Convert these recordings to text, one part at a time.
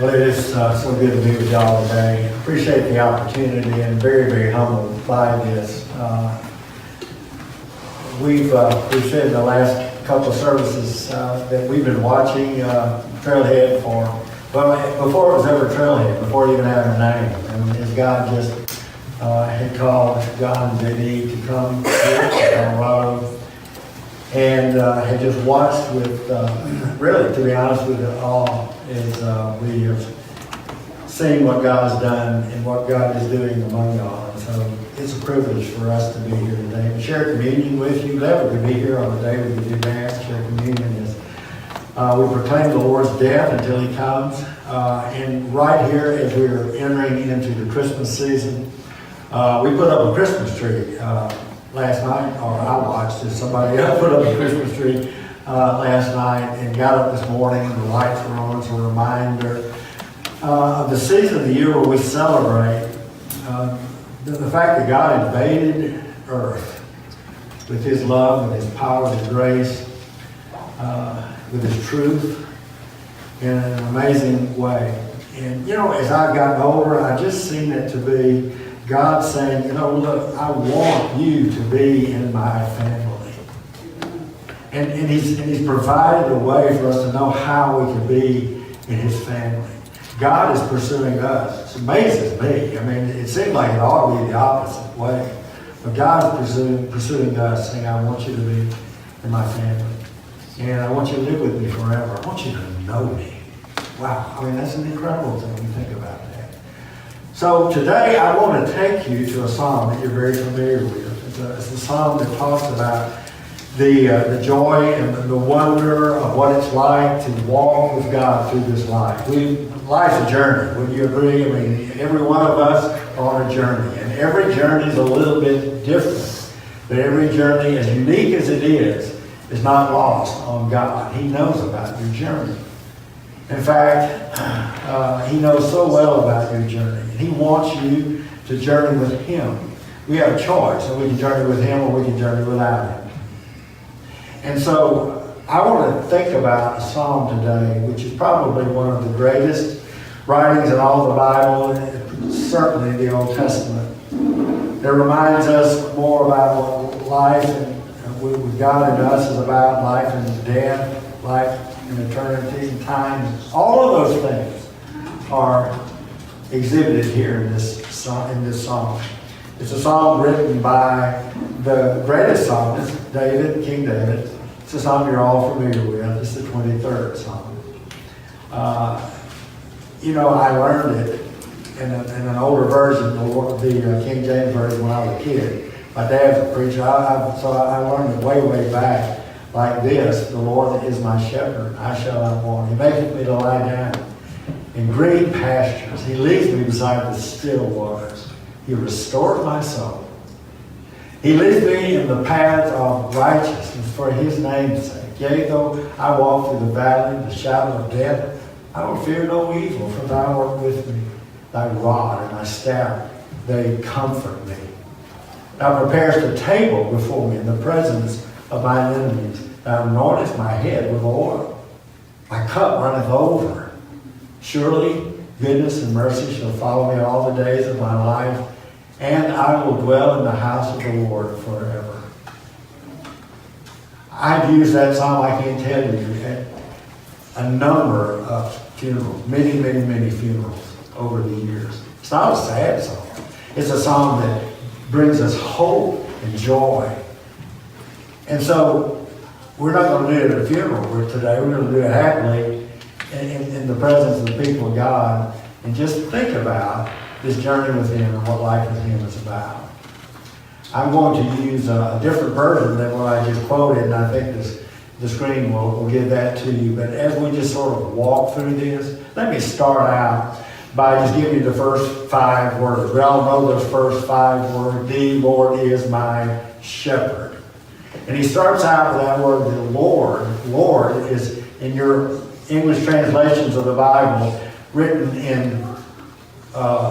Well, it is so good to be with y'all today. Appreciate the opportunity and very, very humbled by this. We've said in the last couple of services that we've been watching Trailhead for, well, before it was ever Trailhead, before it even had a name. And as God just had called John and JD to come here to Colorado, and had just watched with, really, to be honest with you, awe as we have seen what God's done and what God is doing among y'all. And so it's a privilege for us to be here today and share communion with you. Glad we could be here on the day we could do that. Share communion as we proclaim the Lord's death until He comes. And right here, as we are entering into the Christmas season, we put up a Christmas tree last night, or I watched as somebody else put up a Christmas tree last night, and got up this morning and the lights were on. It's a reminder of the season of the year where we celebrate the fact that God invaded earth with His love, with His power, with His grace, with His truth in an amazing way. And you know, as I've gotten older, I just seen it to be God saying, you know, look, I want you to be in my family. And he's provided a way for us to know how we can be in His family. God is pursuing us. It amazes me. I mean, it seems like it ought to be the opposite way. But God is pursuing us, saying, I want you to be in my family. And I want you to live with me forever. I want you to know me. Wow. I mean, that's an incredible thing when you think about that. So today I want to take you to a psalm that you're very familiar with. It's a psalm that talks about the joy and the wonder of what it's like to walk with God through this life. Life's a journey. Would you agree? I mean, every one of us are on a journey, and every journey is a little bit different. But every journey, as unique as it is not lost on God. He knows about your journey. In fact, He knows so well about your journey. And He wants you to journey with Him. We have a choice, and we can journey with Him or we can journey without Him. And so I want to think about a psalm today, which is probably one of the greatest writings in all the Bible, and certainly the Old Testament. It reminds us more about what life and with God and us is about, life and death, life and eternity and time. All of those things are exhibited here in this psalm. It's a psalm written by the greatest psalmist, David, King David. It's a psalm you're all familiar with. It's the 23rd psalm. You know, I learned it in an older version, the King James version, when I was a kid. My dad's a preacher, so I learned it way back like this. The Lord is my shepherd, I shall not want. He maketh me to lie down in green pastures. He leads me beside the still waters. He restores my soul. He leads me in the paths of righteousness for His name's sake. Yea, though I walk through the valley, the shadow of death, I will fear no evil, for Thou art with me. Thy rod and Thy staff, they comfort me. Thou preparest a table before me in the presence of mine enemies. Thou anointest my head with oil. My cup runneth over. Surely goodness and mercy shall follow me all the days of my life, and I will dwell in the house of the Lord forever. I've used that psalm, I can't tell you, at a number of funerals, many funerals over the years. It's not a sad psalm. It's a psalm that brings us hope and joy. And so we're not going to do it at a funeral today. We're going to do it happily in the presence of the people of God, and just think about this journey with Him and what life with Him is about. I'm going to use a different version than what I just quoted, and I think the screen will give that to you. But as we just sort of walk through this, let me start out by just giving you the first 5 words. We all know those first 5 words. The Lord is my shepherd. And he starts out with that word, the Lord. Lord is, in your English translations of the Bible, written in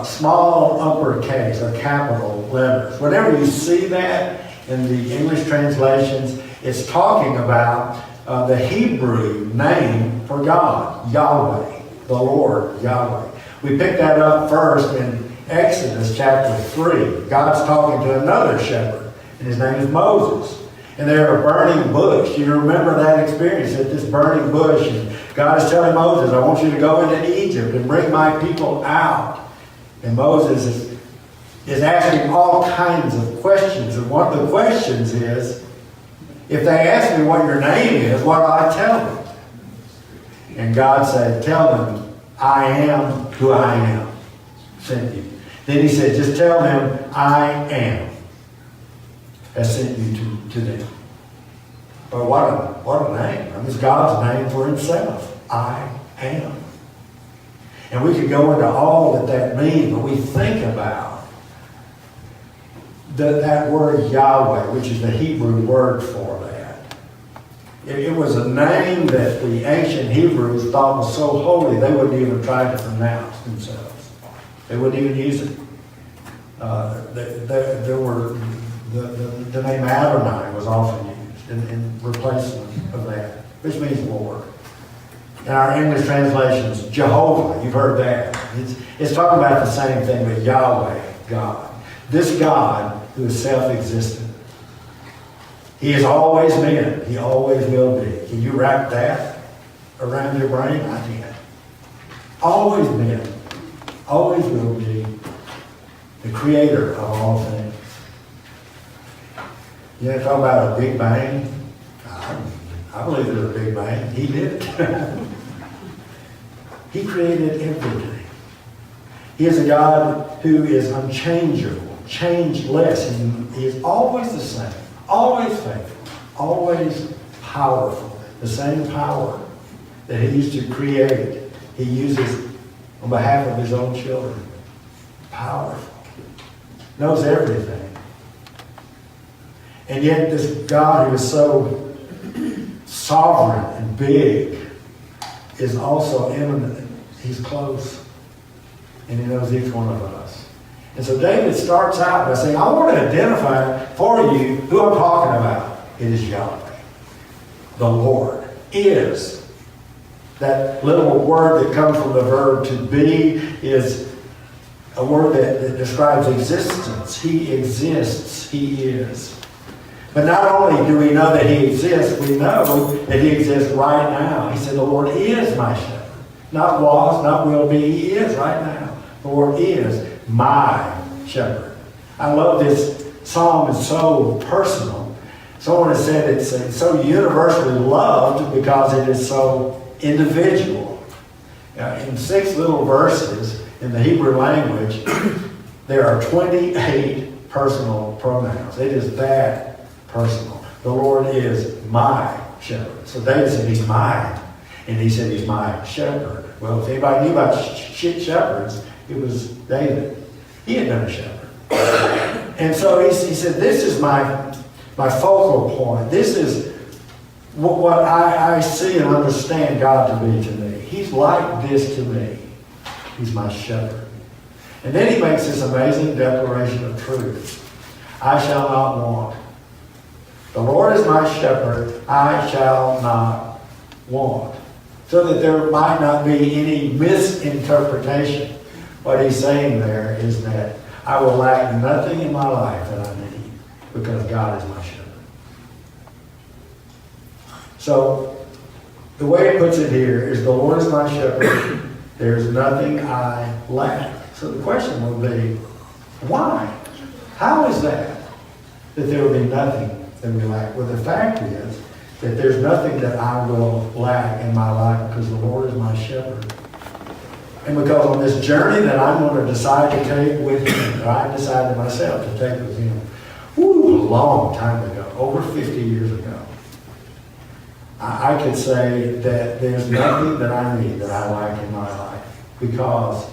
small uppercase or capital letters. Whenever you see that in the English translations, it's talking about the Hebrew name for God, Yahweh. the Lord, Yahweh. We pick that up first in Exodus chapter 3. God's talking to another shepherd, and his name is Moses. And they're a burning bush. You remember that experience at this burning bush. And God is telling Moses, I want you to go into Egypt and bring my people out. And Moses is asking all kinds of questions. And one of the questions is, if they ask me what your name is, what do I tell them? And God said, tell them, I am who I am. Sent you. Then he said, just tell them, I am. Has sent you to them. But what a name. I mean, it's God's name for himself. I am. And we could go into all that means, but we think about that word Yahweh, which is the Hebrew word for that. It was a name that the ancient Hebrews thought was so holy they wouldn't even try to pronounce themselves. They wouldn't even use it. The name Adonai was often used in replacement of that, which means Lord. In our English translations, Jehovah, you've heard that. It's talking about the same thing, but Yahweh, God. This God who is self-existent. He has always been. He always will be. Can you wrap that around your brain? I can. Always been. Always will be. The creator of all things. You talk about a big bang. I believe there's a big bang. He did it. He created everything. He is a God who is unchangeable, changeless. He is always the same, always faithful, always powerful. The same power that he used to create, he uses on behalf of his own children. Powerful. Knows everything. And yet this God who is so sovereign and big is also immanent. He's close. And he knows each one of us. And so David starts out by saying, I want to identify for you who I'm talking about. It is Yahweh. The Lord is. That little word that comes from the verb to be is a word that describes existence. He exists. He is. But not only do we know that he exists, we know that he exists right now. He said, the Lord is my shepherd. Not was, not will be. He is right now. The Lord is my shepherd. I love this psalm. It's so personal. Someone has said it's so universally loved because it is so individual. In 6 little verses in the Hebrew language, there are 28 personal pronouns. It is that personal. The Lord is my shepherd. So David said he's mine. And he said he's my shepherd. Well, if anybody knew about shepherds, it was David. He had been a shepherd. And so he said, this is my focal point. This is what I see and understand God to be to me. He's like this to me. He's my shepherd. And then he makes this amazing declaration of truth. I shall not want. The Lord is my shepherd. I shall not want. So that there might not be any misinterpretation. What he's saying there is that I will lack nothing in my life that I need because God is my shepherd. So the way it puts it here is the Lord is my shepherd. There's nothing I lack. So the question will be, why? How is that there will be nothing that we lack? Well, the fact is that there's nothing that I will lack in my life because the Lord is my shepherd. And because on this journey that I'm going to decide to take with him, that I decided myself to take with him, a long time ago, over 50 years ago, I could say that there's nothing that I need that I lack in my life because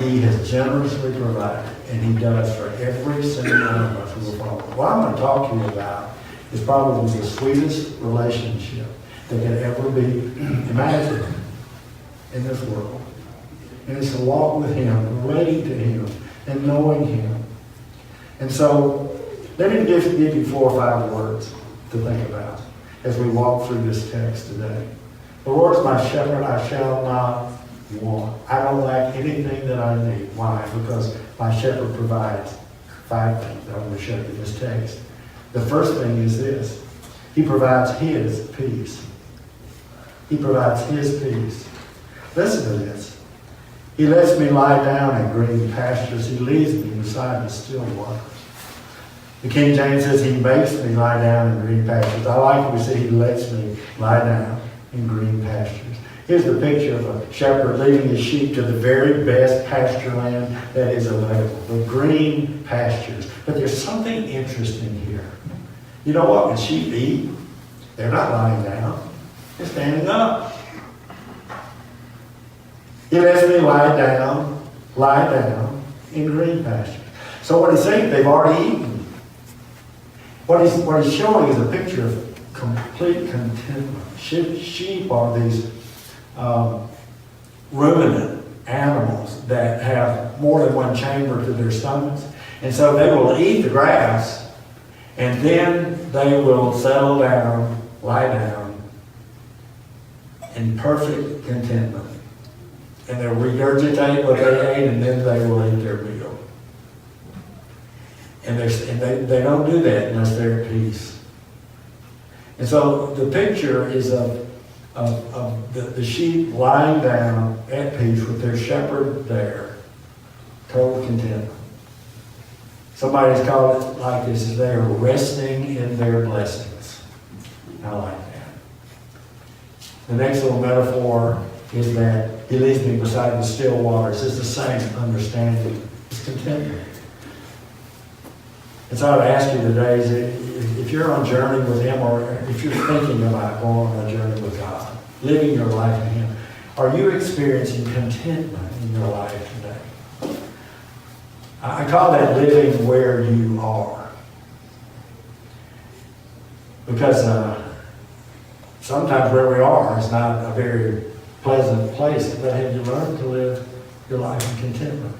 he has generously provided, and he does for every single one of us who will follow. What I'm going to talk to you about is probably the sweetest relationship that can ever be imagined in this world. And it's to walk with him, relating to him, and knowing him. And so, let me give you 4 or 5 words to think about as we walk through this text today. The Lord is my shepherd, I shall not want. I don't lack anything that I need. Why? Because my shepherd provides 5 things that I'm going to show you in this text. The first thing is this. He provides his peace. He provides his peace. Listen to this. He lets me lie down in green pastures. He leads me beside the still waters. The King James says he makes me lie down in green pastures. I like when we say he lets me lie down in green pastures. Here's the picture of a shepherd leading his sheep to the very best pasture land that is available. The green pastures. But there's something interesting here. You know what? When sheep eat, they're not lying down. They're standing up. He lets me lie down in green pastures. So what he's saying, they've already eaten. What he's showing is a picture of complete contentment. Sheep are these ruminant animals that have more than one chamber to their stomachs. And so they will eat the grass, and then they will settle down, lie down, in perfect contentment. And they'll regurgitate what they ate, and then they will eat their meal. And they don't do that unless they're at peace. And so the picture is of the sheep lying down at peace with their shepherd there, total contentment. Somebody's called it like this: they are resting in their blessings. I like that. The next little metaphor is that he leads me beside the still waters. It's the same understanding. It's contentment. And so I would ask you today, is if you're on a journey with him, or if you're thinking about going on a journey with God, living your life in him, are you experiencing contentment in your life today? I call that living where you are. Because sometimes where we are is not a very pleasant place, but have you learned to live your life in contentment?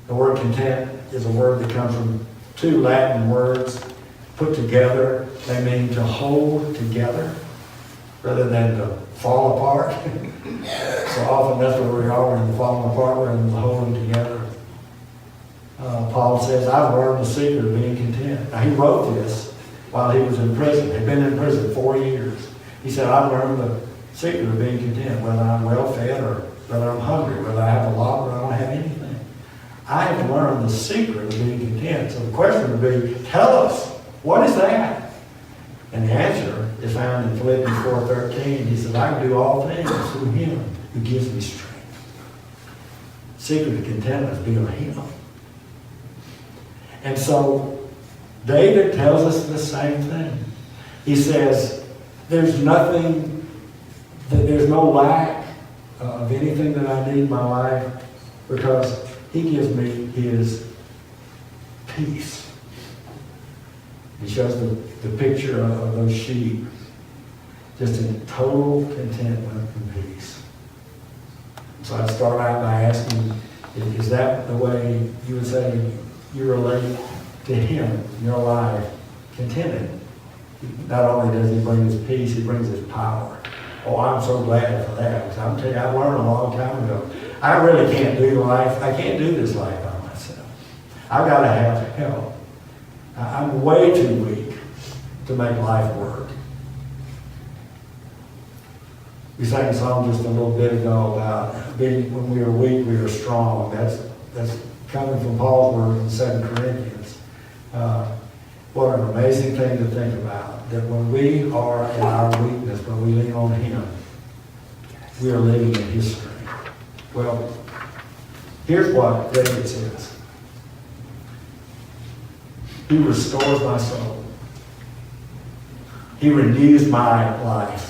The word content is a word that comes from 2 Latin words put together. They mean to hold together rather than to fall apart. So often that's where we are, we're in the falling apart, we're in the holding together. Paul says, I've learned the secret of being content. Now he wrote this while he was in prison. He'd been in prison 4 years. He said, I've learned the secret of being content, whether I'm well fed or whether I'm hungry, whether I have a lot or I don't have anything. I have learned the secret of being content. So the question would be, tell us, what is that? And the answer is found in Philippians 4:13. He said, I can do all things through him who gives me strength. Secret of contentment is being him. And so David tells us the same thing. He says, there's nothing, there's no lack of anything that I need in my life, because he gives me his peace. He shows the picture of those sheep just in total contentment and peace. So I'd start out by asking, is that the way you would say you relate to him in your life? Contented. Not only does he bring his peace, he brings his power. Oh, I'm so glad for that. Because I'm telling you, I learned a long time ago. I really can't do life. I can't do this life by myself. I've got to have help. I'm way too weak to make life work. We sang a song just a little bit ago about being, when we are weak, we are strong. That's coming from Paul's words in 2 Corinthians. What an amazing thing to think about. That when we are in our weakness, when we lean on him, we are living in his strength. Well, here's what David says. He restores my soul. He renews my life.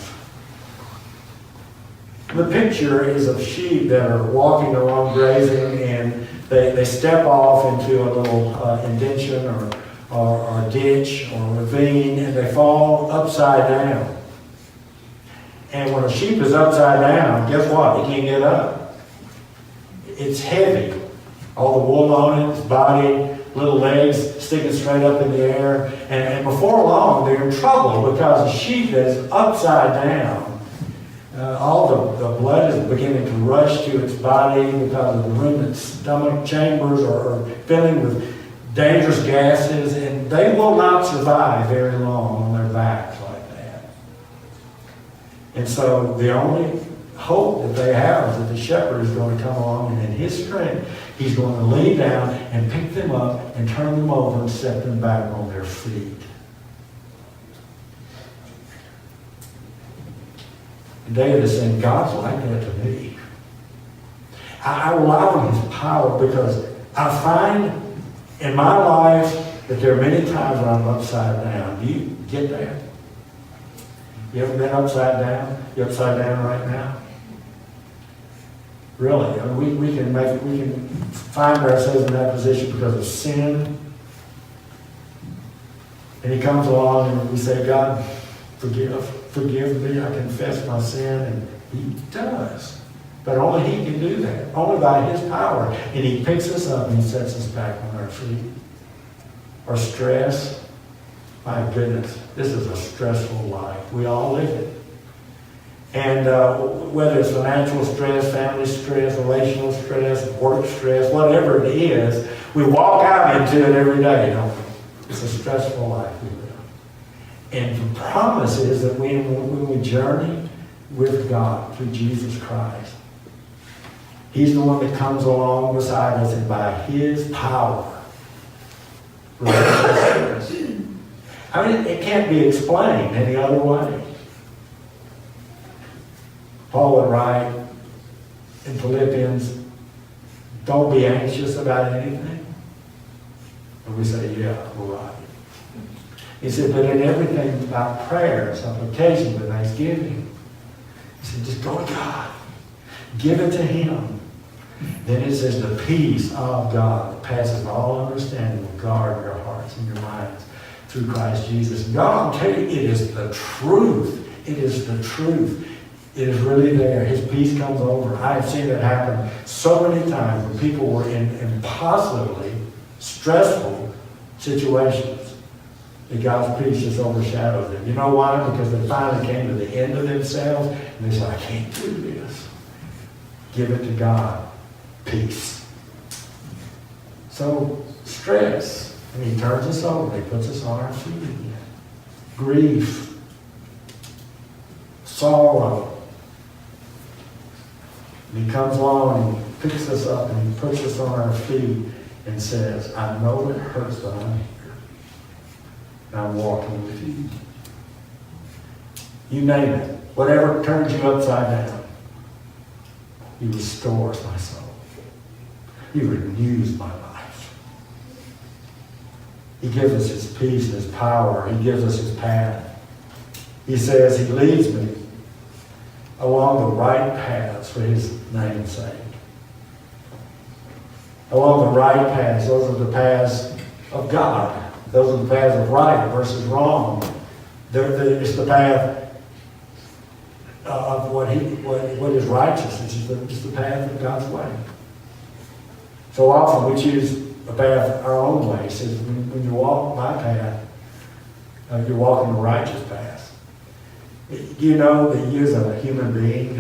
The picture is of sheep that are walking along grazing, and they step off into a little indention or ditch or ravine, and they fall upside down. And when a sheep is upside down, guess what? It can't get up. It's heavy. All the wool on it, its body, little legs sticking straight up in the air. And before long, they're in trouble, because a sheep that's upside down all the blood is beginning to rush to its body because of the ruminant stomach chambers are filling with dangerous gases, and they will not survive very long on their backs like that. And so the only hope that they have is that the shepherd is going to come along, and in his strength, he's going to lay down and pick them up and turn them over and set them back on their feet. And David is saying, God's like that to me. I rely on his power because I find in my life that there are many times when I'm upside down. Do you get that? You ever been upside down? You upside down right now? Really? I mean, we can find ourselves in that position because of sin. And he comes along and we say, God, forgive me, I confess my sin, and he does. But only he can do that, only by his power. And he picks us up and he sets us back on our feet. Our stress, my goodness, this is a stressful life. We all live it. And whether it's financial stress, family stress, relational stress, work stress, whatever it is, we walk out into it every day, don't we? It's a stressful life we live. And the promise is that when we journey with God through Jesus Christ, he's the one that comes along beside us, and by his power, relieves us. I mean, it can't be explained any other way. Paul would write in Philippians, don't be anxious about anything. And we say, yeah, we're right. He said, but in everything by prayer, supplication, and thanksgiving, he said, just go to God. Give it to him. Then it says, the peace of God that passes all understanding will guard your hearts and your minds through Christ Jesus. God, I'll tell you, it is the truth. It is the truth. It is really there. His peace comes over. I have seen it happen so many times when people were in impossibly stressful situations. That God's peace just overshadows them. You know why? Because they finally came to the end of themselves and they said, I can't do this. Give it to God. Peace. So, stress. And he turns us over. He puts us on our feet again. Grief. Sorrow. And he comes along and he picks us up and he puts us on our feet and says, I know it hurts, but I'm here. And I'm walking with you. You name it. Whatever turns you upside down. He restores my soul. He renews my life. He gives us his peace and his power. He gives us his path. He says he leads me along the right paths for his name's sake. Along the right paths. Those are the paths of God. Those are the paths of right versus wrong. It's the path of what is righteous. It's just the path of God's way. So often we choose a path our own way. It says when you walk my path, you're walking the righteous path. You know that you as a human being,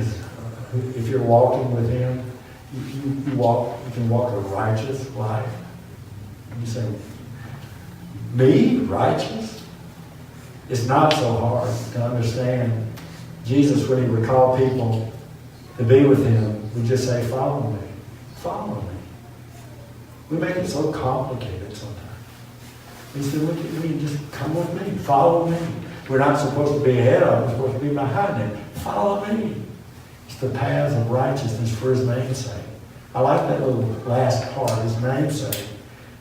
if you're walking with him, you can walk a righteous life. And you say, me, righteous? It's not so hard to understand. Jesus, when he would call people to be with him, would just say, follow me. Follow me. We make it so complicated sometimes. He said, look at me, just come with me. Follow me. We're not supposed to be ahead of him. We're supposed to be behind him. Follow me. It's the paths of righteousness for his name's sake. I like that little last part, his name's sake.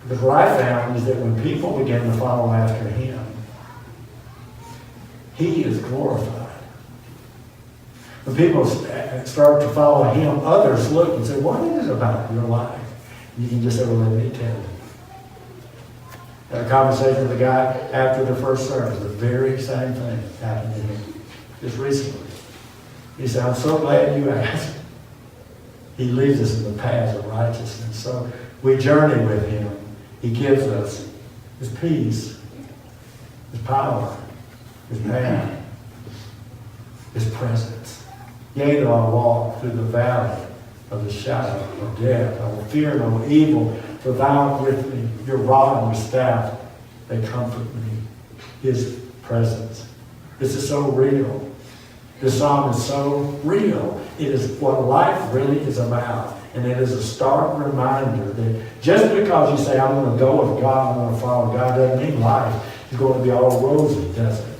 Because what I found is that when people begin to follow after him, he is glorified. When people start to follow him, others look and say, what is it about your life? And you can just say, well, let me tell you. I had a conversation with a guy after the first service. The very same thing happened to him just recently. He said, I'm so glad you asked. He leads us in the paths of righteousness. So we journey with him. He gives us his peace, his power, his path, his presence. Yea, though I walk through the valley of the shadow of death, I will fear no evil, for thou art with me. Your rod and your staff, they comfort me. His presence. This is so real. This psalm is so real. It is what life really is about. And it is a stark reminder that just because you say, I'm going to go with God, I'm going to follow God, doesn't mean life is going to be all rosy, does it?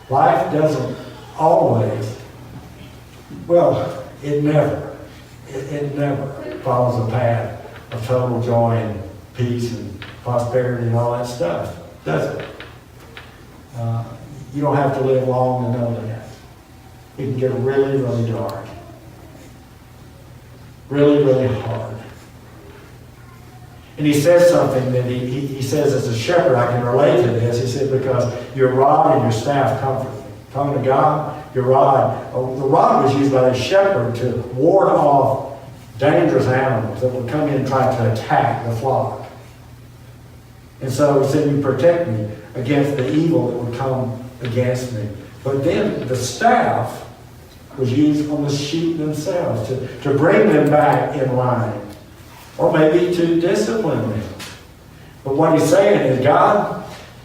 Life doesn't always, well, it never follows a path of total joy and peace and prosperity and all that stuff, does it? You don't have to live long to know that. It can get really, really dark. Really, really hard. And he says something that he says, as a shepherd, I can relate to this. He said, because your rod and your staff comfort me. Talking to God, your rod. The rod was used by the shepherd to ward off dangerous animals that would come in and try to attack the flock. And so he said, you protect me against the evil that would come against me. But then the staff was used on the sheep themselves to bring them back in line, or maybe to discipline them. But what he's saying is, God,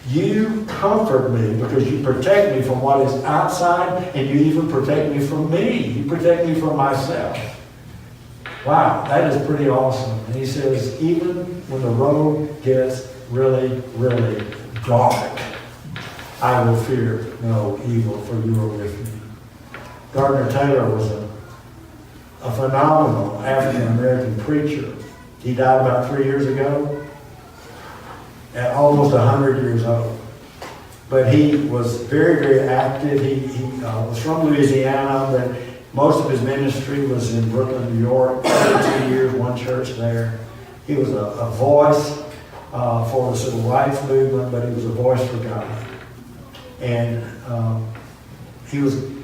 you comfort me because you protect me from what is outside, and you even protect me from me. You protect me from myself. Wow, that is pretty awesome. And he says, even when the road gets really, really dark, I will fear no evil, for you are with me. Gardner Taylor was a phenomenal African-American preacher. He died about 3 years ago, at almost 100 years old. But he was very, very active. He was from Louisiana, but most of his ministry was in Brooklyn, New York. 32 years, one church there. He was a voice for the civil rights movement, but he was a voice for God. And he was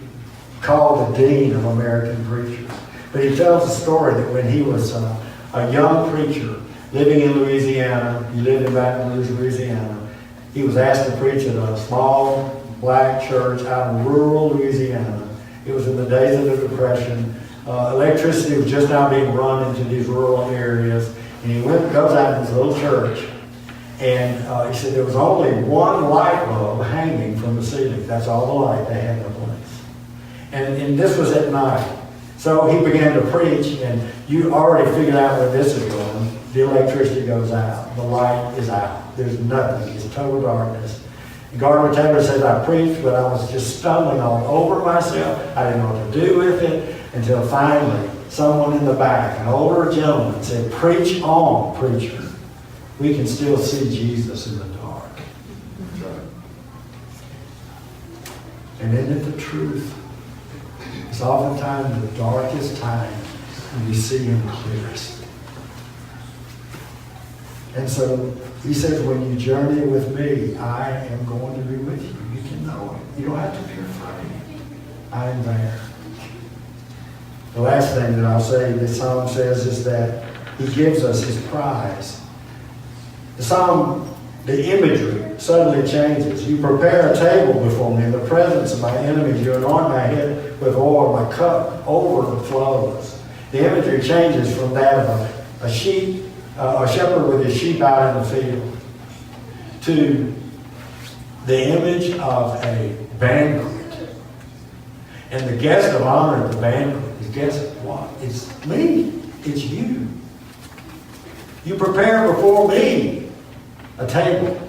called the Dean of American Preachers. But he tells a story that when he was a young preacher living in Louisiana, he lived in Baton Rouge, Louisiana, he was asked to preach at a small black church out in rural Louisiana. It was in the days of the Depression. Electricity was just now being run into these rural areas. And he goes out in this little church, and he said there was only one light bulb hanging from the ceiling. That's all the light they had in the place. And this was at night. So he began to preach, and you already figured out where this is going. The electricity goes out. The light is out. There's nothing. It's total darkness. And Gardner Taylor says, I preached, but I was just stumbling all over myself. I didn't know what to do with it, until finally someone in the back, an older gentleman, said, preach on, preacher. We can still see Jesus in the dark. And isn't it the truth? It's oftentimes the darkest time when we see him clearest. And so he says, when you journey with me, I am going to be with you. You can know it. You don't have to be afraid. I am there. The last thing that I'll say, the psalm says, is that he gives us his prize. The psalm, the imagery suddenly changes. You prepare a table before me in the presence of my enemies. You anoint my head with oil. My cup overflows. The imagery changes from that of a shepherd with his sheep out in the field, to the image of a banquet. And the guest of honor at the banquet is, guess what? It's me. It's you. You prepare before me a table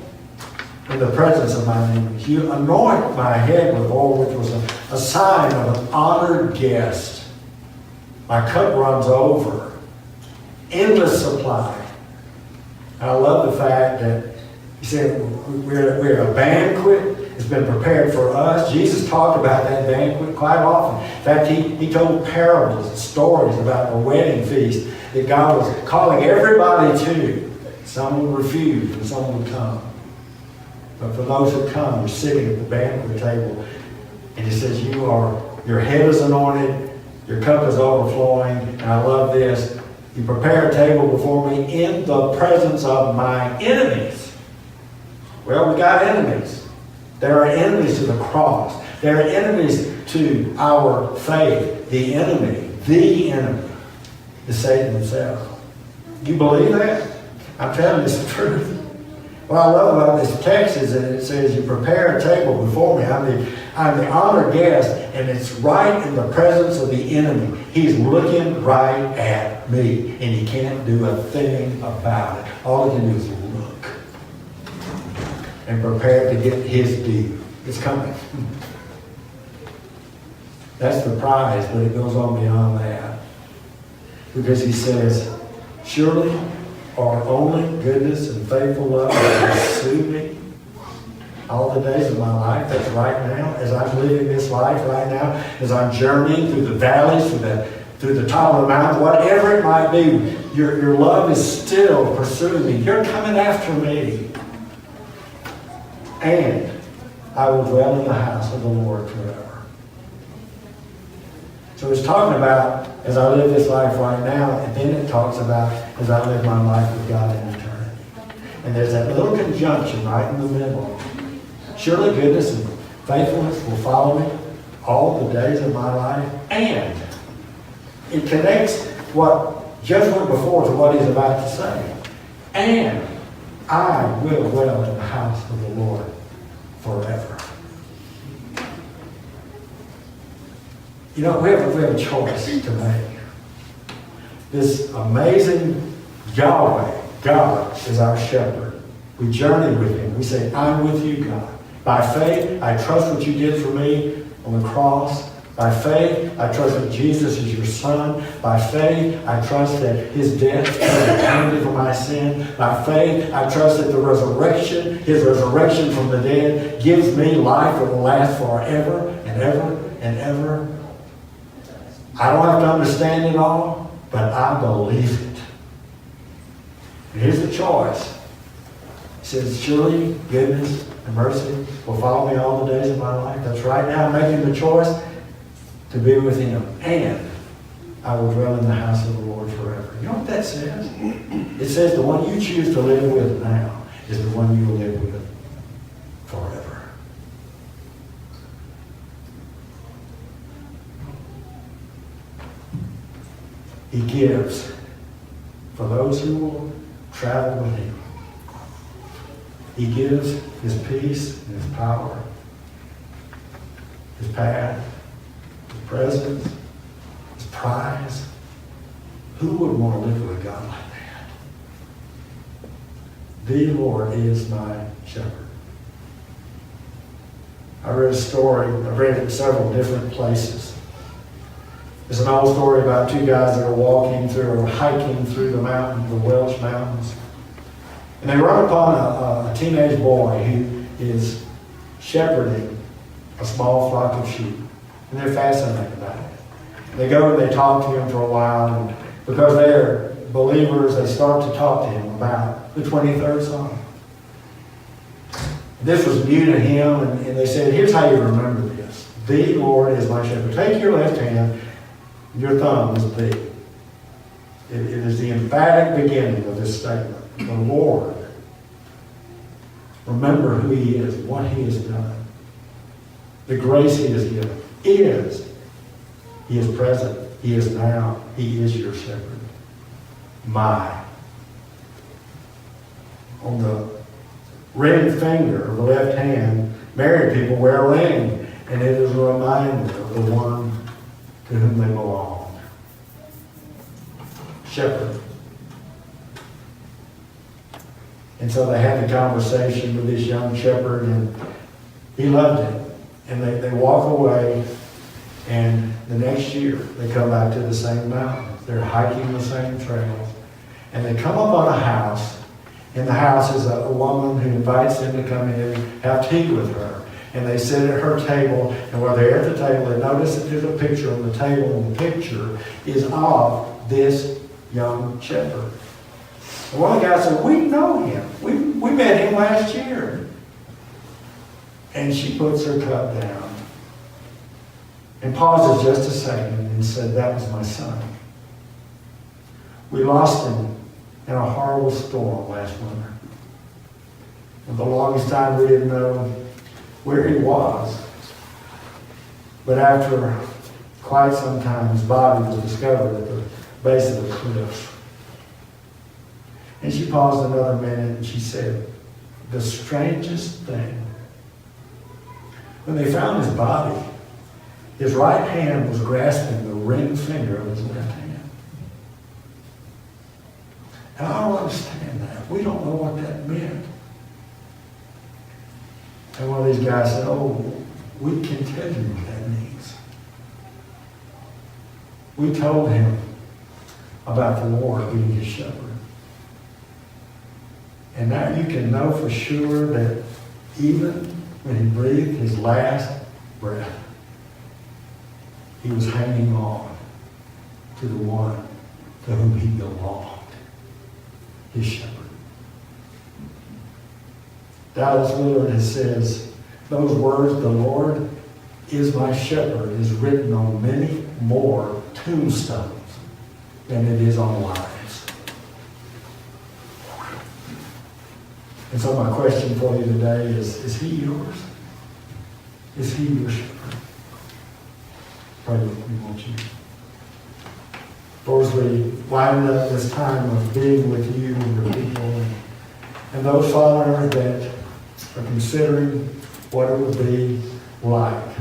in the presence of my enemies. You anoint my head with oil, which was a sign of an honored guest. My cup runs over. Endless supply. And I love the fact that he said we're a banquet. It's been prepared for us. Jesus talked about that banquet quite often. In fact, he told parables and stories about a wedding feast that God was calling everybody to. Some would refuse and some would come. But for those who come, you're sitting at the banquet table. And he says, your head is anointed, your cup is overflowing. And I love this. You prepare a table before me in the presence of my enemies. Well, we got enemies. There are enemies to the cross. They're enemies to our faith. The enemy is Satan himself. You believe that? I'm telling you the truth. What I love about this text is that it says, you prepare a table before me. I'm the honored guest, and it's right in the presence of the enemy. He's looking right at me, and he can't do a thing about it. All he can do is look and prepare to get his due. It's coming. That's the prize, but it goes on beyond that. Because he says, surely our only goodness and faithful love will pursue me all the days of my life. That's right now, as I'm living this life right now, as I'm journeying through the valleys, through the top of the mountain, whatever it might be, your love is still pursuing me. You're coming after me. And I will dwell in the house of the Lord forever. So it's talking about as I live this life right now, and then it talks about as I live my life with God in eternity. And there's that little conjunction right in the middle. Surely goodness and faithfulness will follow me all the days of my life. And it connects what just went before to what he's about to say. And I will dwell in the house of the Lord forever. You know, we have a choice to make. This amazing Yahweh, God, is our shepherd. We journey with him. We say, I'm with you, God. By faith, I trust what you did for me on the cross. By faith, I trust that Jesus is your son. By faith, I trust that his death paid the penalty for my sin. By faith, I trust that the resurrection, his resurrection from the dead, gives me life that will last forever and ever and ever. I don't have to understand it all, but I believe it. And here's the choice. He says, surely goodness and mercy will follow me all the days of my life. That's right now. I'm making the choice to be with him. And I will dwell in the house of the Lord forever. You know what that says? It says the one you choose to live with now is the one you will live with forever. He gives for those who will travel with him. He gives his peace and his power, his path, his presence, his prize. Who would want to live with a God like that? The Lord is my shepherd. I read a story. I've read it in several different places. It's an old story about two guys that are walking through or hiking through the mountains, the Welsh mountains. And they run upon a teenage boy who is shepherding a small flock of sheep. And they're fascinated by it. They go and they talk to him for a while. And because they're believers, they start to talk to him about the 23rd Psalm. This was new to him, and they said, here's how you remember this. The Lord is my shepherd. Take your left hand, your thumb is the. It is the emphatic beginning of this statement. The Lord. Remember who he is, what he has done. The grace he has given. He is present. He is now. He is your shepherd. My. On the ring finger of the left hand, married people wear a ring, and it is a reminder of the one to whom they belong. Shepherd. And so they had the conversation with this young shepherd, and he loved it. And they walk away, and the next year they come back to the same mountains. They're hiking the same trails. And they come up on a house. In the house is a woman who invites them to come in and have tea with her. And they sit at her table, and while they're at the table, they notice that there's a picture on the table, and the picture is of this young shepherd. And one of the guys said, we know him. We met him last year. And she puts her cup down and pauses just a second and said, that was my son. We lost him in a horrible storm last winter. And the longest time we didn't know where he was. But after quite some time, his body was discovered at the base of the cliff. And she paused another minute and she said, the strangest thing. When they found his body, his right hand was grasping the ring finger of his left hand. And I don't understand that. We don't know what that meant. And one of these guys said, oh, we can tell you what that means. We told him about the Lord being his shepherd. And now you can know for sure that even when he breathed his last breath, he was hanging on to the one to whom he belonged, his shepherd. Dallas Willard says, those words, the Lord is my shepherd, is written on many more tombstones than it is on lives. And so my question for you today is he yours? Is he your shepherd? Pray with me, won't you? Lord, as we wind up this time of being with you and your people, and those, Father, that are considering what it would be like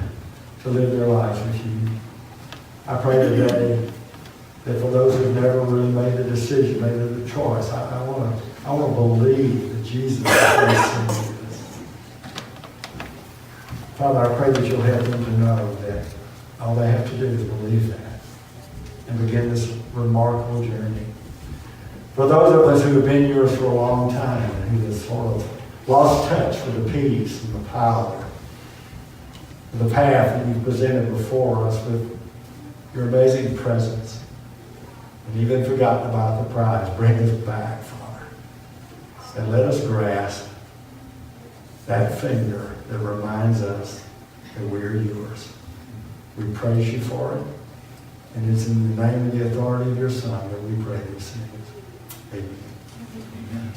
to live their lives with you, I pray today that for those who've never really made the decision, made the choice, I want to believe that Jesus is the Father, I pray that you'll help them to know that all they have to do is believe that and begin this remarkable journey. For those of us who have been yours for a long time and who have sort of lost touch with the peace and the power, the path that you've presented before us with your amazing presence, and even forgotten about the prize, bring us back, Father, and let us grasp that finger that reminds us that we're yours. We praise you for it, and it's in the name and the authority of your Son that we pray these things. Amen.